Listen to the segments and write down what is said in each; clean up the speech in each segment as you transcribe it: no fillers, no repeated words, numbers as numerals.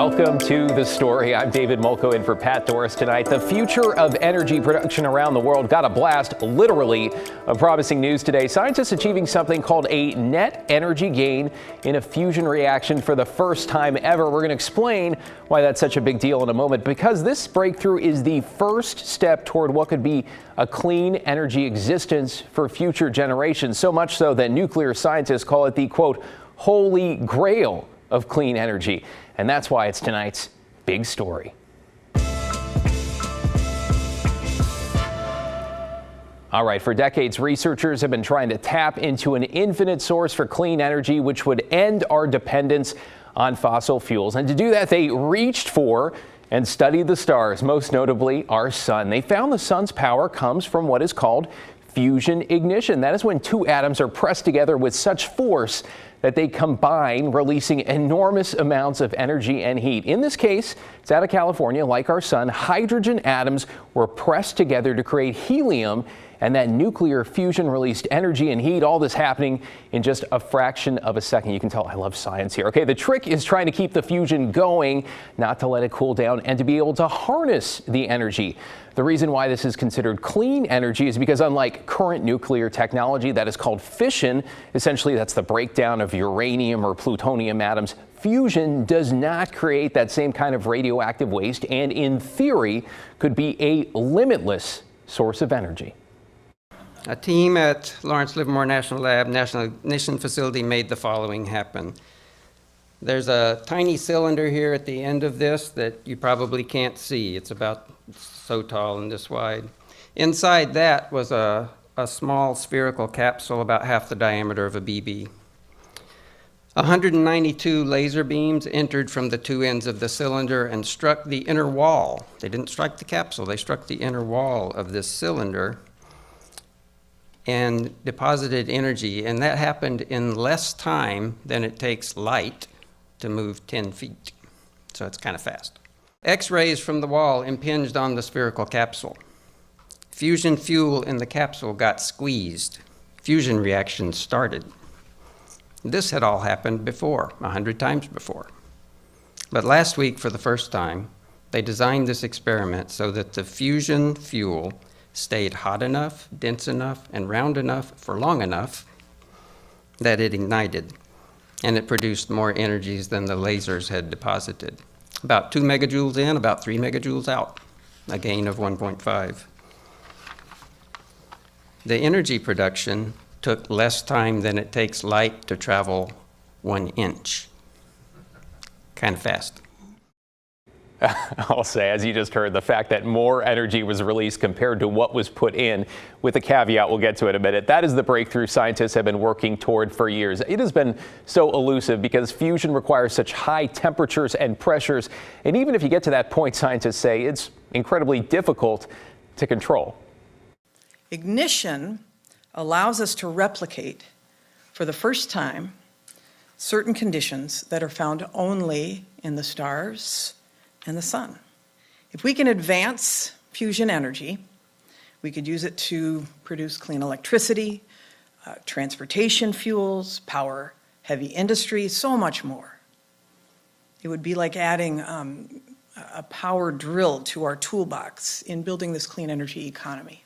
Welcome to The Story. I'm David Molko in for Pat Doris tonight. The future of energy production around the world got a blast, literally, of promising news today. Scientists achieving something called a net energy gain in a fusion reaction for the first time ever. We're going to explain why that's such a big deal in a moment, because this breakthrough is the first step toward what could be a clean energy existence for future generations. So much so that nuclear scientists call it the, quote, holy grail of clean energy. And that's why it's tonight's big story. All right, for decades, researchers have been trying to tap into an infinite source for clean energy, which would end our dependence on fossil fuels. And to do that, they reached for and studied the stars, most notably our sun. They found the sun's power comes from what is called fusion ignition. That is when two atoms are pressed together with such force that they combine, releasing enormous amounts of energy and heat. In this case, it's out of California. Like our sun, hydrogen atoms were pressed together to create helium, and that nuclear fusion released energy and heat, all this happening in just a fraction of a second. You can tell I love science here. Okay, the trick is trying to keep the fusion going, not to let it cool down, and to be able to harness the energy. The reason why this is considered clean energy is because, unlike current nuclear technology that is called fission, essentially that's the breakdown of uranium or plutonium atoms, fusion does not create that same kind of radioactive waste, and in theory could be a limitless source of energy. A team at Lawrence Livermore National Lab, National Ignition Facility, made the following happen. There's a tiny cylinder here at the end of this that you probably can't see. It's about so tall and this wide. Inside that was a small spherical capsule about half the diameter of a BB. 192 laser beams entered from the two ends of the cylinder and struck the inner wall. They didn't strike the capsule, they struck the inner wall of this cylinder and deposited energy, and that happened in less time than it takes light to move 10 feet. So it's kind of fast. X-rays from the wall impinged on the spherical capsule. Fusion fuel in the capsule got squeezed. Fusion reactions started. This had all happened before, 100 times before. But last week, for the first time, they designed this experiment so that the fusion fuel stayed hot enough, dense enough, and round enough for long enough that it ignited, and it produced more energies than the lasers had deposited. About 2 megajoules in, about 3 megajoules out, a gain of 1.5. The energy production took less time than it takes light to travel 1 inch. Kind of fast. I'll say, as you just heard, the fact that more energy was released compared to what was put in, with a caveat we'll get to in a minute. That is the breakthrough scientists have been working toward for years. It has been so elusive because fusion requires such high temperatures and pressures. And even if you get to that point, scientists say it's incredibly difficult to control. Ignition allows us to replicate, for the first time, certain conditions that are found only in the stars and the sun. If we can advance fusion energy, we could use it to produce clean electricity, transportation fuels, power heavy industry, so much more. It would be like adding a power drill to our toolbox in building this clean energy economy.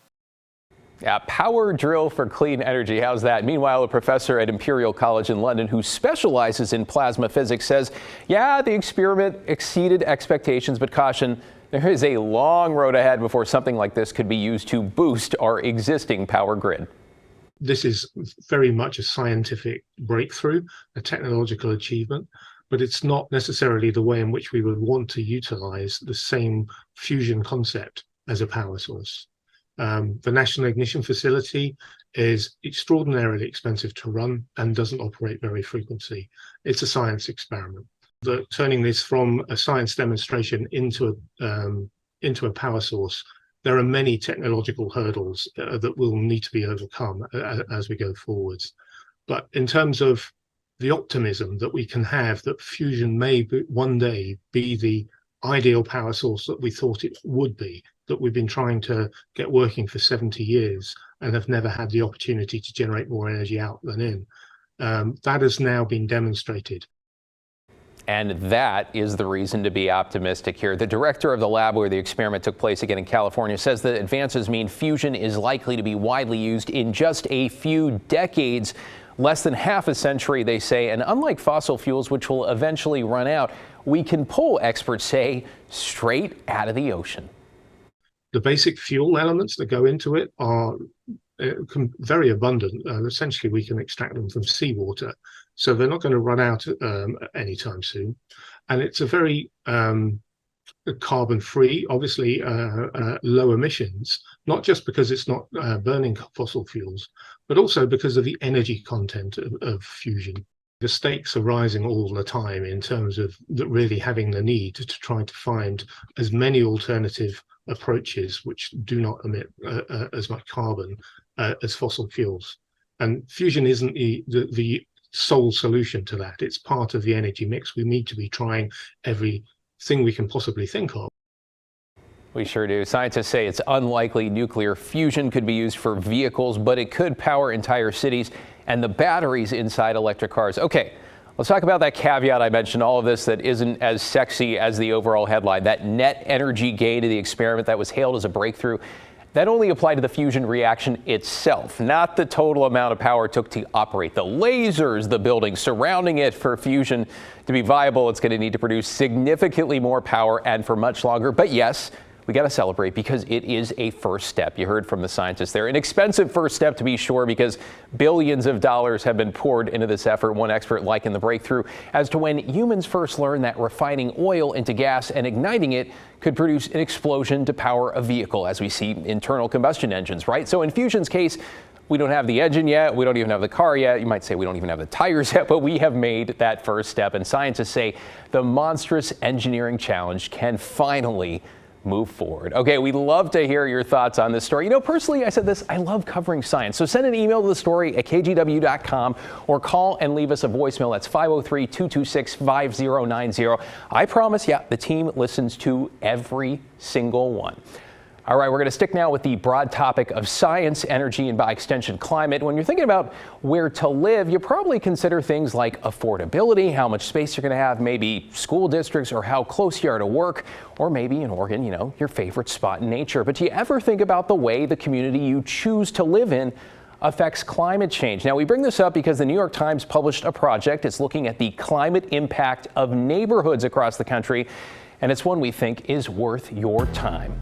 Yeah, power drill for clean energy. How's that? Meanwhile, a professor at Imperial College in London who specializes in plasma physics says, yeah, the experiment exceeded expectations, but caution, there is a long road ahead before something like this could be used to boost our existing power grid. This is very much a scientific breakthrough, a technological achievement, but it's not necessarily the way in which we would want to utilize the same fusion concept as a power source. The National Ignition Facility is extraordinarily expensive to run and doesn't operate very frequently. It's a science experiment. Turning this from a science demonstration into a power source, there are many technological hurdles that will need to be overcome as we go forwards. But in terms of the optimism that we can have that fusion may one day be the ideal power source that we thought it would be, that we've been trying to get working for 70 years and have never had the opportunity to generate more energy out than in. That has now been demonstrated. And that is the reason to be optimistic here. The director of the lab where the experiment took place again in California says that advances mean fusion is likely to be widely used in just a few decades, less than half a century, they say. And unlike fossil fuels, which will eventually run out, we can pull, experts say, straight out of the ocean. The basic fuel elements that go into it are very abundant. Essentially, we can extract them from seawater, so they're not going to run out anytime soon. And it's a very carbon-free, obviously low emissions, not just because it's not burning fossil fuels, but also because of the energy content of fusion. The stakes are rising all the time in terms of really having the need to try to find as many alternative approaches which do not emit as much carbon as fossil fuels. And fusion isn't the sole solution to that. It's part of the energy mix. We need to be trying everything we can possibly think of. We sure do. Scientists say it's unlikely nuclear fusion could be used for vehicles, but it could power entire cities and the batteries inside electric cars. Okay, let's talk about that caveat I mentioned, all of this that isn't as sexy as the overall headline. That net energy gain of the experiment that was hailed as a breakthrough, that only applied to the fusion reaction itself, not the total amount of power it took to operate the lasers, the buildings surrounding it. For fusion to be viable, it's going to need to produce significantly more power and for much longer. But yes, we got to celebrate because it is a first step. You heard from the scientists there. An expensive first step, to be sure, because billions of dollars have been poured into this effort. One expert likened the breakthrough as to when humans first learned that refining oil into gas and igniting it could produce an explosion to power a vehicle, as we see internal combustion engines, right? So in fusion's case, we don't have the engine yet. We don't even have the car yet. You might say we don't even have the tires yet, but we have made that first step. And scientists say the monstrous engineering challenge can finally move forward. Okay, we'd love to hear your thoughts on this story. You know, personally, I said this, I love covering science. So send an email to the story at kgw.com or call and leave us a voicemail. That's 503-226-5090. I promise, yeah, the team listens to every single one. All right, we're going to stick now with the broad topic of science, energy, and by extension, climate. When you're thinking about where to live, you probably consider things like affordability, how much space you're going to have, maybe school districts, or how close you are to work, or maybe in Oregon, you know, your favorite spot in nature. But do you ever think about the way the community you choose to live in affects climate change? Now, we bring this up because the New York Times published a project. It's looking at the climate impact of neighborhoods across the country, and it's one we think is worth your time.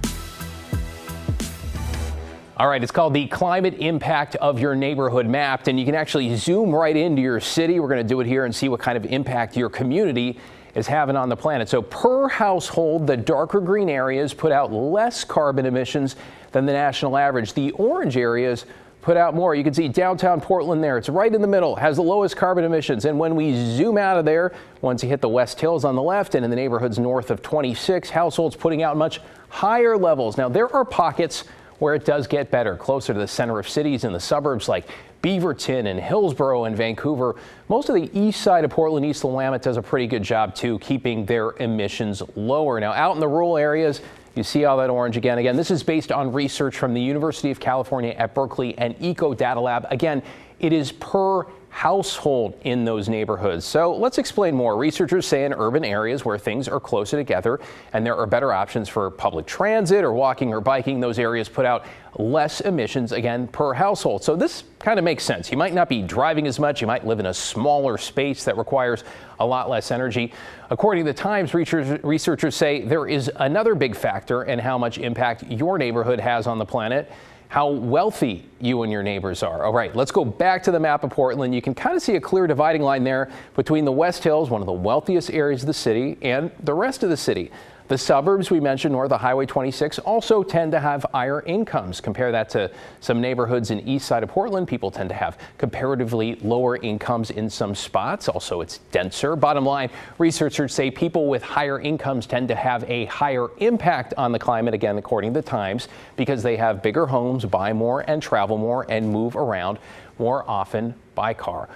All right, it's called the Climate Impact of Your Neighborhood Mapped, and you can actually zoom right into your city. We're going to do it here and see what kind of impact your community is having on the planet. So per household, the darker green areas put out less carbon emissions than the national average. The orange areas put out more. You can see downtown Portland there. It's right in the middle, has the lowest carbon emissions. And when we zoom out of there, once you hit the West Hills on the left and in the neighborhoods north of 26, households putting out much higher levels. Now, there are pockets where it does get better, closer to the center of cities in the suburbs like Beaverton and Hillsborough and Vancouver. Most of the east side of Portland, East Willamette, does a pretty good job too, keeping their emissions lower. Now, out in the rural areas, you see all that orange again. This is based on research from the University of California at Berkeley and Eco Data Lab. Again, it is per household in those neighborhoods. So let's explain more. Researchers say in urban areas where things are closer together and there are better options for public transit or walking or biking, those areas put out less emissions, again, per household. So this kind of makes sense. You might not be driving as much. You might live in a smaller space that requires a lot less energy. According to the Times, researchers say there is another big factor in how much impact your neighborhood has on the planet: how wealthy you and your neighbors are. All right, let's go back to the map of Portland. You can kind of see a clear dividing line there between the West Hills, one of the wealthiest areas of the city, and the rest of the city. The suburbs we mentioned north of Highway 26 also tend to have higher incomes. Compare that to some neighborhoods in east side of Portland. People tend to have comparatively lower incomes in some spots. Also, it's denser. Bottom line, researchers say people with higher incomes tend to have a higher impact on the climate, again, according to the Times, because they have bigger homes, buy more and travel more and move around more often by car.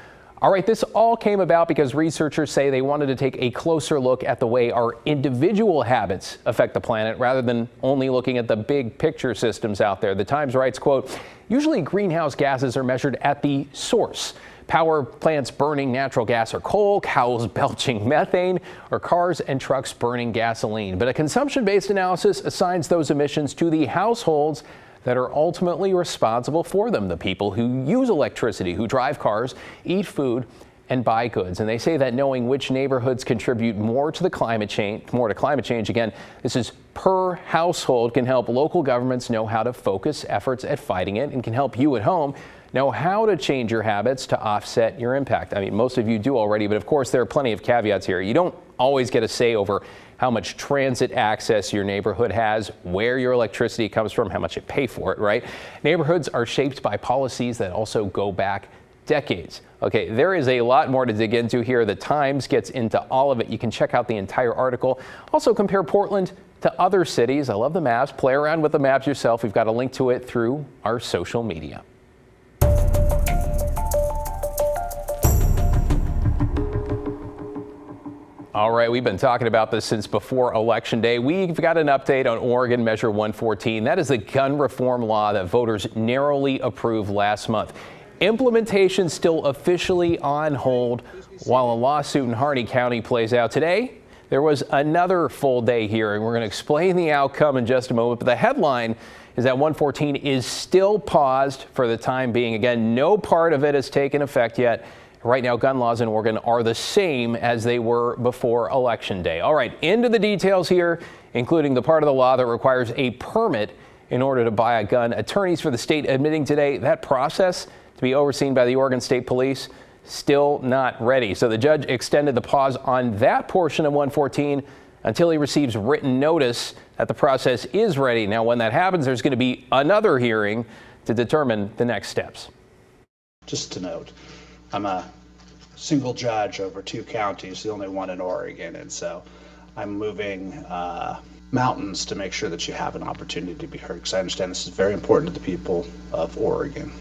All right, this all came about because researchers say they wanted to take a closer look at the way our individual habits affect the planet rather than only looking at the big picture systems out there. The Times writes, quote, "Usually greenhouse gases are measured at the source, power plants burning natural gas or coal, cows belching methane, or cars and trucks burning gasoline. But a consumption-based analysis assigns those emissions to the households that are ultimately responsible for them, the people who use electricity, who drive cars, eat food, and buy goods. And they say that knowing which neighborhoods contribute more to climate change, again, this is per household, can help local governments know how to focus efforts at fighting it, and can help you at home know how to change your habits to offset your impact. I mean, most of you do already, but of course there are plenty of caveats here. You don't always get a say over how much transit access your neighborhood has, where your electricity comes from, how much you pay for it, right? Neighborhoods are shaped by policies that also go back decades. Okay, there is a lot more to dig into here. The Times gets into all of it. You can check out the entire article. Also compare Portland to other cities. I love the maps. Play around with the maps yourself. We've got a link to it through our social media. All right, we've been talking about this since before Election Day. We've got an update on Oregon Measure 114. That is the gun reform law that voters narrowly approved last month. Implementation still officially on hold while a lawsuit in Harney County plays out. Today, there was another full day hearing. We're going to explain the outcome in just a moment, but the headline is that 114 is still paused for the time being. Again, no part of it has taken effect yet. Right now, gun laws in Oregon are the same as they were before Election Day. All right, into the details here, including the part of the law that requires a permit in order to buy a gun. Attorneys for the state admitting today that process to be overseen by the Oregon State Police still not ready. So the judge extended the pause on that portion of 114 until he receives written notice that the process is ready. Now, when that happens, there's going to be another hearing to determine the next steps. Just to note, I'm a single judge over 2 counties, the only one in Oregon, and so I'm moving mountains to make sure that you have an opportunity to be heard, because I understand this is very important to the people of Oregon.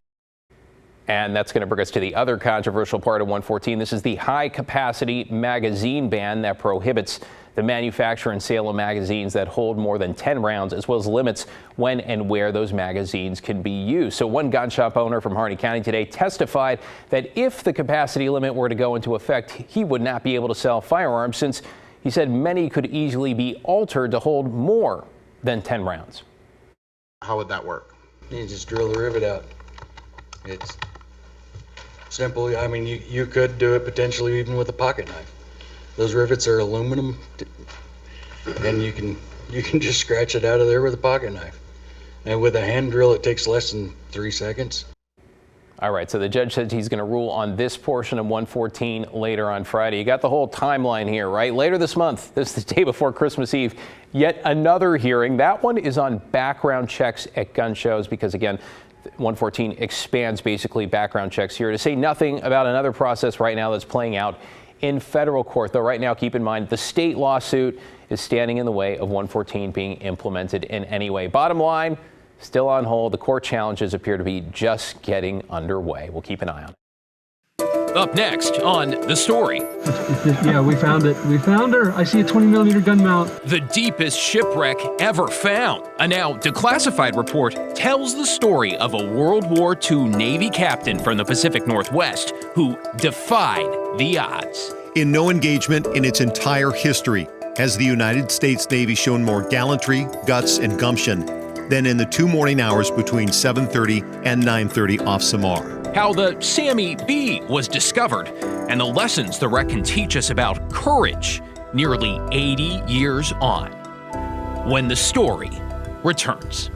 And that's going to bring us to the other controversial part of 114. This is the high-capacity magazine ban that prohibits the manufacture and sale of magazines that hold more than 10 rounds, as well as limits when and where those magazines can be used. So one gun shop owner from Harney County today testified that if the capacity limit were to go into effect, he would not be able to sell firearms, since he said many could easily be altered to hold more than 10 rounds. How would that work? You just drill the rivet out. It's simple. I mean, you could do it potentially even with a pocket knife. Those rivets are aluminum, and you can just scratch it out of there with a pocket knife. And with a hand drill, it takes less than 3 seconds. All right, so the judge said he's going to rule on this portion of 114 later on Friday. You got the whole timeline here, right? Later this month, this is the day before Christmas Eve, yet another hearing. That one is on background checks at gun shows, because again, 114 expands basically background checks here, to say nothing about another process right now that's playing out in federal court. Though right now, keep in mind, the state lawsuit is standing in the way of 114 being implemented in any way. Bottom line, still on hold. The court challenges appear to be just getting underway. We'll keep an eye on it. Up next on The Story. Yeah, we found it. We found her. I see a 20mm gun mount. The deepest shipwreck ever found. A now declassified report tells the story of a World War II Navy captain from the Pacific Northwest who defied the odds. In no engagement in its entire history has the United States Navy shown more gallantry, guts, and gumption than in the 2 morning hours between 7:30 and 9:30 off Samar. How the Sammy B was discovered, and the lessons the wreck can teach us about courage nearly 80 years on. When The Story returns.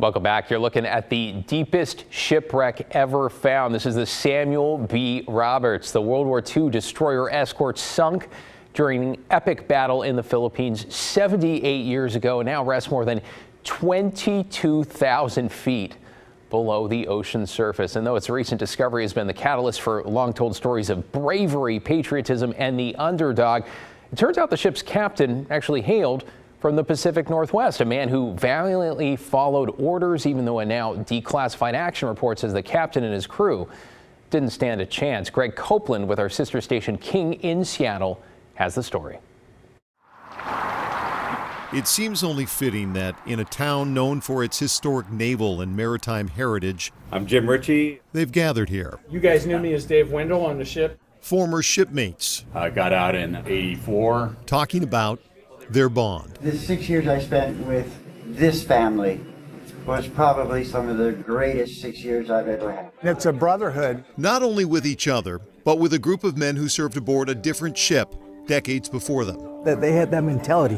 Welcome back. You're looking at the deepest shipwreck ever found. This is the Samuel B. Roberts. The World War II destroyer escort sunk during an epic battle in the Philippines 78 years ago and now rests more than 22,000 feet below the ocean surface. And though its recent discovery has been the catalyst for long-told stories of bravery, patriotism, and the underdog, it turns out the ship's captain actually hailed from the Pacific Northwest, a man who valiantly followed orders, even though a now declassified action report says the captain and his crew didn't stand a chance. Greg Copeland with our sister station King in Seattle has the story. It seems only fitting that in a town known for its historic naval and maritime heritage, I'm Jim Ritchie. They've gathered here. You guys knew me as Dave Wendell on the ship. Former shipmates. I got out in '84. Talking about their bond. The 6 years I spent with this family was probably some of the greatest 6 years I've ever had. It's a brotherhood. Not only with each other, but with a group of men who served aboard a different ship decades before them. That they had that mentality,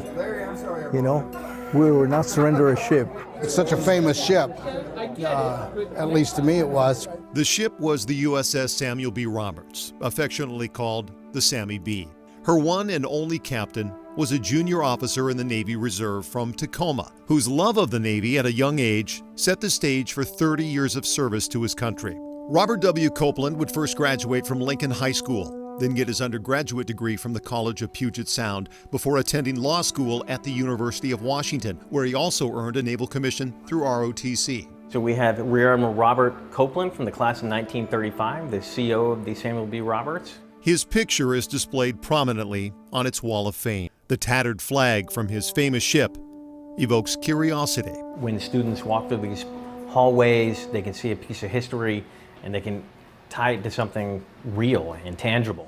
you know, we will not surrender a ship. It's such a famous ship, at least to me it was. The ship was the USS Samuel B. Roberts, affectionately called the Sammy B. Her one and only captain was a junior officer in the Navy Reserve from Tacoma, whose love of the Navy at a young age set the stage for 30 years of service to his country. Robert W. Copeland would first graduate from Lincoln High School, then get his undergraduate degree from the College of Puget Sound before attending law school at the University of Washington, where he also earned a naval commission through ROTC. So we have Rear Admiral Robert Copeland from the class of 1935, the CO of the Samuel B. Roberts. His picture is displayed prominently on its wall of fame. The tattered flag from his famous ship evokes curiosity. When students walk through these hallways, they can see a piece of history and they can tie it to something real and tangible.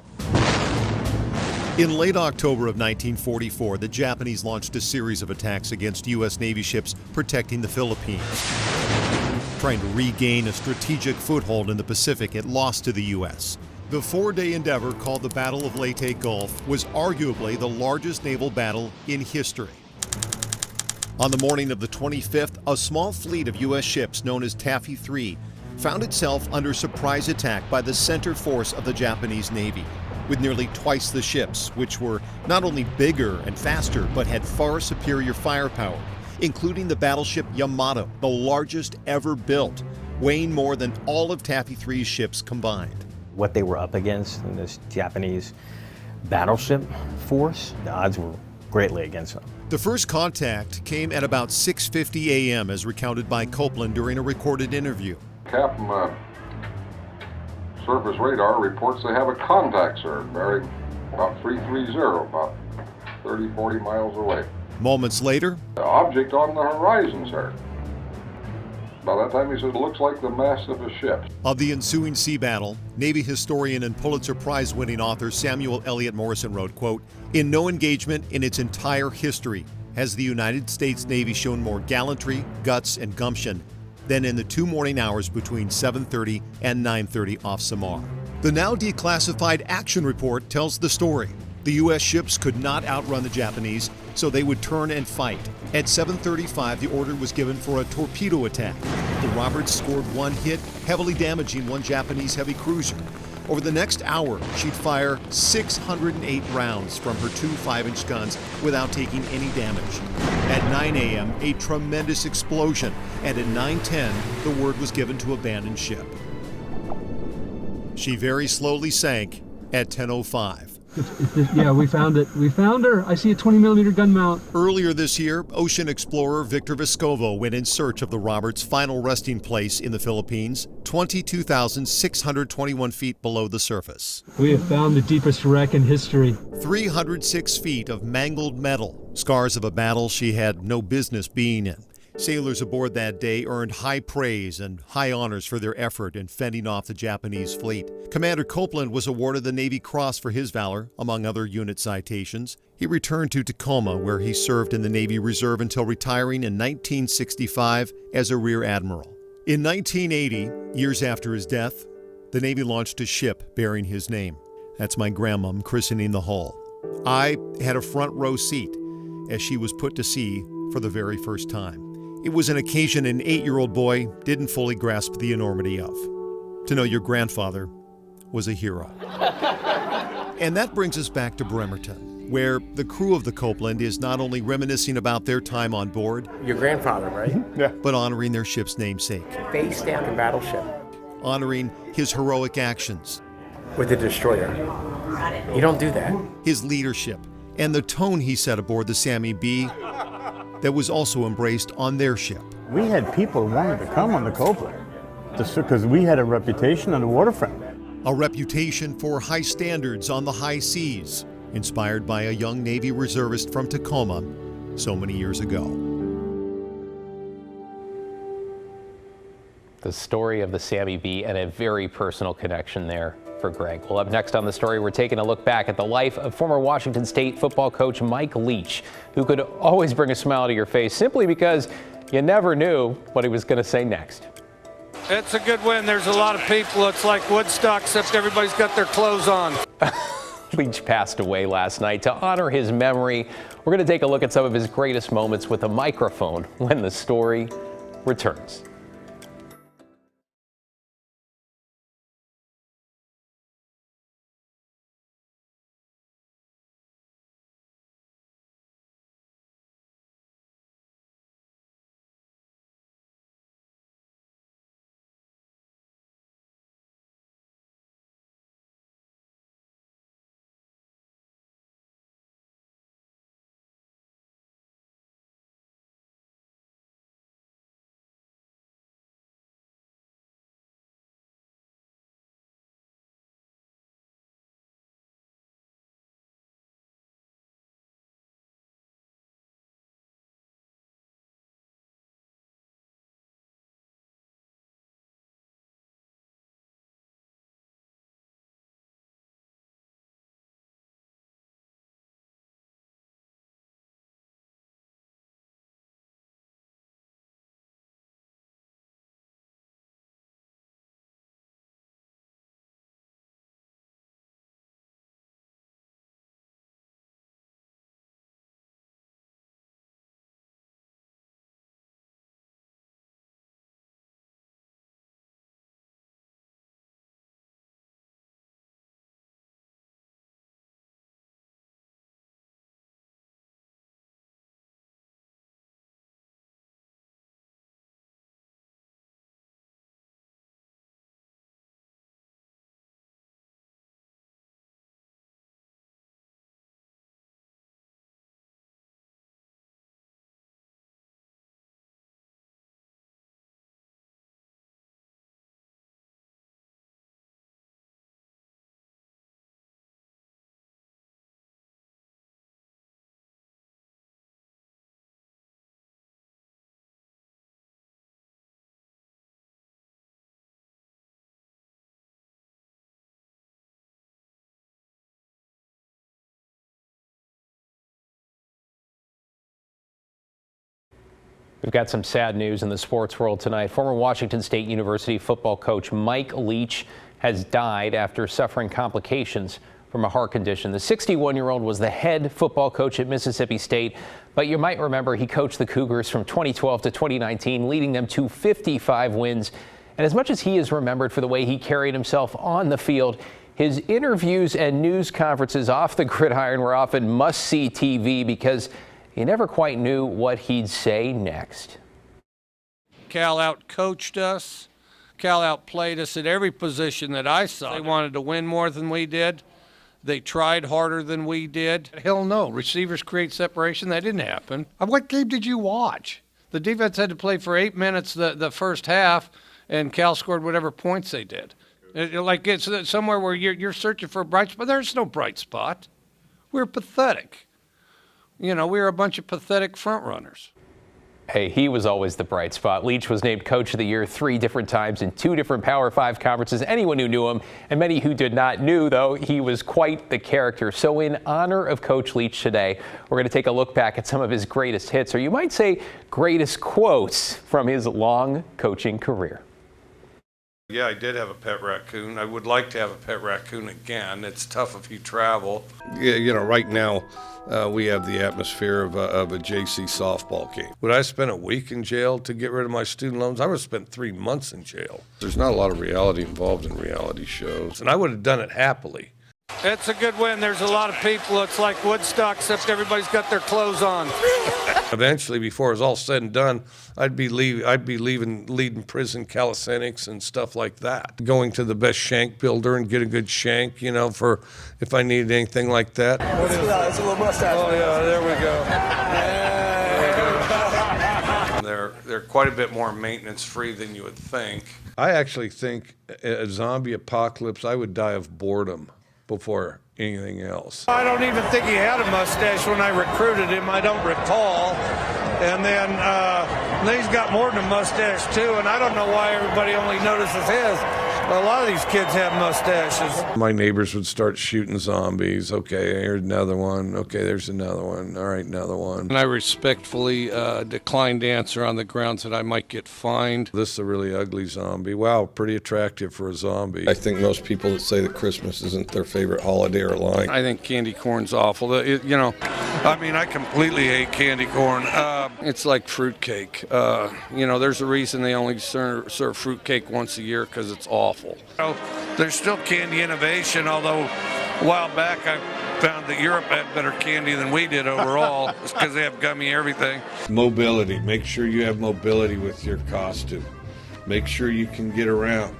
In late October of 1944, the Japanese launched a series of attacks against U.S. Navy ships protecting the Philippines. Trying to regain a strategic foothold in the Pacific it lost to the U.S. The four-day endeavor, called the Battle of Leyte Gulf, was arguably the largest naval battle in history. On the morning of the 25th, a small fleet of U.S. ships known as Taffy 3 found itself under surprise attack by the center force of the Japanese Navy, with nearly twice the ships, which were not only bigger and faster, but had far superior firepower, including the battleship Yamato, the largest ever built, weighing more than all of Taffy 3's ships combined. What they were up against in this Japanese battleship force, the odds were greatly against them. The first contact came at about 6:50 a.m. as recounted by Copeland during a recorded interview. Captain, surface radar reports they have a contact, sir, bearing about 330, about 30, 40 miles away. Moments later, the object on the horizon, sir. By that time, he said, it looks like the mast of a ship. Of the ensuing sea battle, Navy historian and Pulitzer Prize-winning author Samuel Eliot Morison wrote, quote, "In no engagement in its entire history has the United States Navy shown more gallantry, guts, and gumption than in the 2 morning hours between 7:30 and 9:30 off Samar." The now declassified action report tells the story. The U.S. ships could not outrun the Japanese, so they would turn and fight. At 7:35, the order was given for a torpedo attack. The Roberts scored one hit, heavily damaging one Japanese heavy cruiser. Over the next hour, she'd fire 608 rounds from her 2 5-inch guns without taking any damage. At 9 a.m., a tremendous explosion, and at 9:10, the word was given to abandon ship. She very slowly sank at 10:05. Yeah, we found it. We found her. I see a 20-millimeter gun mount. Earlier this year, ocean explorer Victor Vescovo went in search of the Roberts' final resting place in the Philippines, 22,621 feet below the surface. We have found the deepest wreck in history. 306 feet of mangled metal, scars of a battle she had no business being in. Sailors aboard that day earned high praise and high honors for their effort in fending off the Japanese fleet. Commander Copeland was awarded the Navy Cross for his valor, among other unit citations. He returned to Tacoma, where he served in the Navy Reserve until retiring in 1965 as a Rear Admiral. In 1980, years after his death, the Navy launched a ship bearing his name. That's my grandmom christening the hull. I had a front row seat as she was put to sea for the very first time. It was an occasion an 8-year-old boy didn't fully grasp the enormity of. To know your grandfather was a hero. And that brings us back to Bremerton, where the crew of the Copeland is not only reminiscing about their time on board, your grandfather, right? Yeah. But honoring their ship's namesake. Face down the battleship. Honoring his heroic actions. With the destroyer. You don't do that. His leadership and the tone he set aboard the Sammy B that was also embraced on their ship. We had people who wanted to come on the Copeland because we had a reputation on the waterfront. A reputation for high standards on the high seas, inspired by a young Navy reservist from Tacoma so many years ago. The story of the Sammy B and a very personal connection there for Greg. Well, up next on the story, we're taking a look back at the life of former Washington State football coach Mike Leach, who could always bring a smile to your face simply because you never knew what he was going to say next. It's a good win. There's a lot of people. It's like Woodstock, except everybody's got their clothes on. Leach passed away last night. To honor his memory, we're going to take a look at some of his greatest moments with a microphone when the story returns. We've got some sad news in the sports world tonight. Former Washington State University football coach Mike Leach has died after suffering complications from a heart condition. The 61-year-old was the head football coach at Mississippi State, but you might remember he coached the Cougars from 2012 to 2019, leading them to 55 wins. And as much as he is remembered for the way he carried himself on the field, his interviews and news conferences off the gridiron were often must-see TV because you never quite knew what he'd say next. Cal out-coached us. Cal outplayed us at every position that I saw. They wanted to win more than we did. They tried harder than we did. Hell no. Receivers create separation. That didn't happen. What game did you watch? The defense had to play for 8 minutes the first half, and Cal scored whatever points they did. Like it's somewhere where you're searching for a bright spot. There's no bright spot. We're pathetic. You know, we were a bunch of pathetic front runners. Hey, he was always the bright spot. Leach was named Coach of the Year 3 different times in 2 different Power 5 conferences. Anyone who knew him, and many who did not knew, though, he was quite the character. So in honor of Coach Leach today, we're going to take a look back at some of his greatest hits, or you might say greatest quotes from his long coaching career. Yeah, I did have a pet raccoon. I would like to have a pet raccoon again. It's tough if you travel. Yeah, you know, right now we have the atmosphere of a JC softball game. Would I spend a week in jail to get rid of my student loans? I would have spent 3 months in jail. There's not a lot of reality involved in reality shows, and I would have done it happily. It's a good win. There's a lot of people. It's like Woodstock, except everybody's got their clothes on. Eventually, before it's all said and done, I'd be leading prison calisthenics and stuff like that. Going to the best shank builder and get a good shank, you know, for if I needed anything like that. It's a little mustache. Oh yeah, there we go. They're quite a bit more maintenance free than you would think. I actually think a zombie apocalypse, I would die of boredom before anything else. I don't even think he had a mustache when I recruited him. I don't recall. And then he's got more than a mustache too, and I don't know why everybody only notices his. A lot of these kids have mustaches. My neighbors would start shooting zombies. Okay, here's another one. Okay, there's another one. All right, another one. And I respectfully declined to answer on the grounds that I might get fined. This is a really ugly zombie. Wow, pretty attractive for a zombie. I think most people that say that Christmas isn't their favorite holiday are lying. I think candy corn's awful. You know, I mean, I completely hate candy corn. It's like fruitcake. You know, there's a reason they only serve fruitcake once a year, because it's awful. There's still candy innovation, although a while back I found that Europe had better candy than we did overall. It's because they have gummy everything. Mobility. Make sure you have mobility with your costume. Make sure you can get around.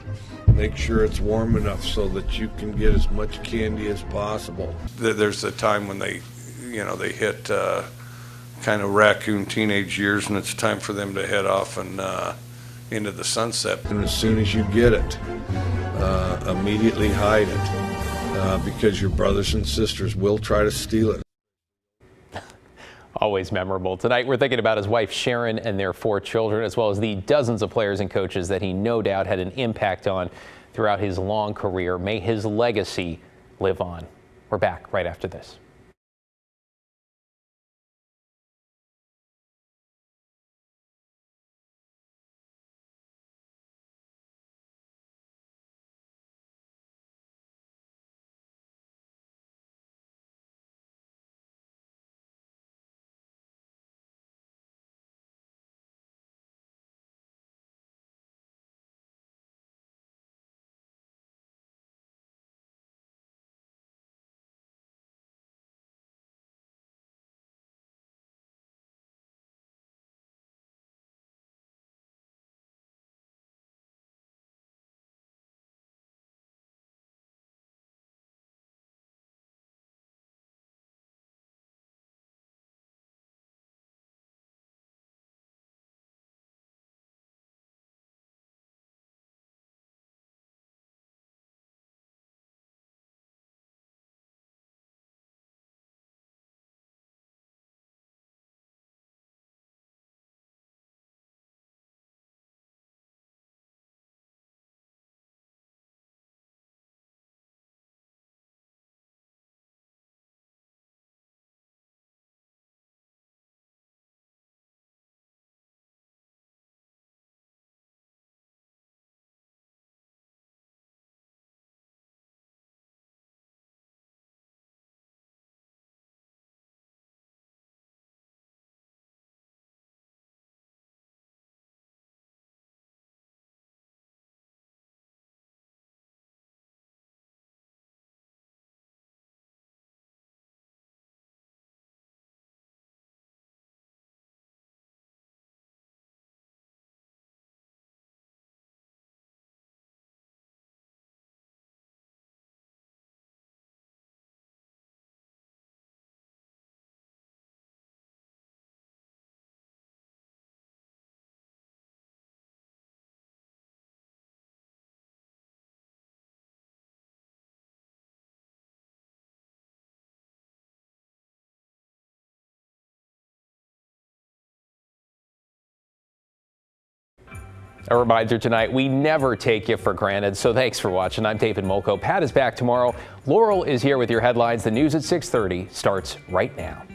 Make sure it's warm enough so that you can get as much candy as possible. There's a time when they hit kind of raccoon teenage years, and it's time for them to head off and into the sunset. And as soon as you get it, immediately hide it, because your brothers and sisters will try to steal it. Always memorable. Tonight, we're thinking about his wife, Sharon, and their 4 children, as well as the dozens of players and coaches that he no doubt had an impact on throughout his long career. May his legacy live on. We're back right after this. A reminder tonight, we never take you for granted, so thanks for watching. I'm David Molko. Pat is back tomorrow. Laurel is here with your headlines. The news at 6:30 starts right now.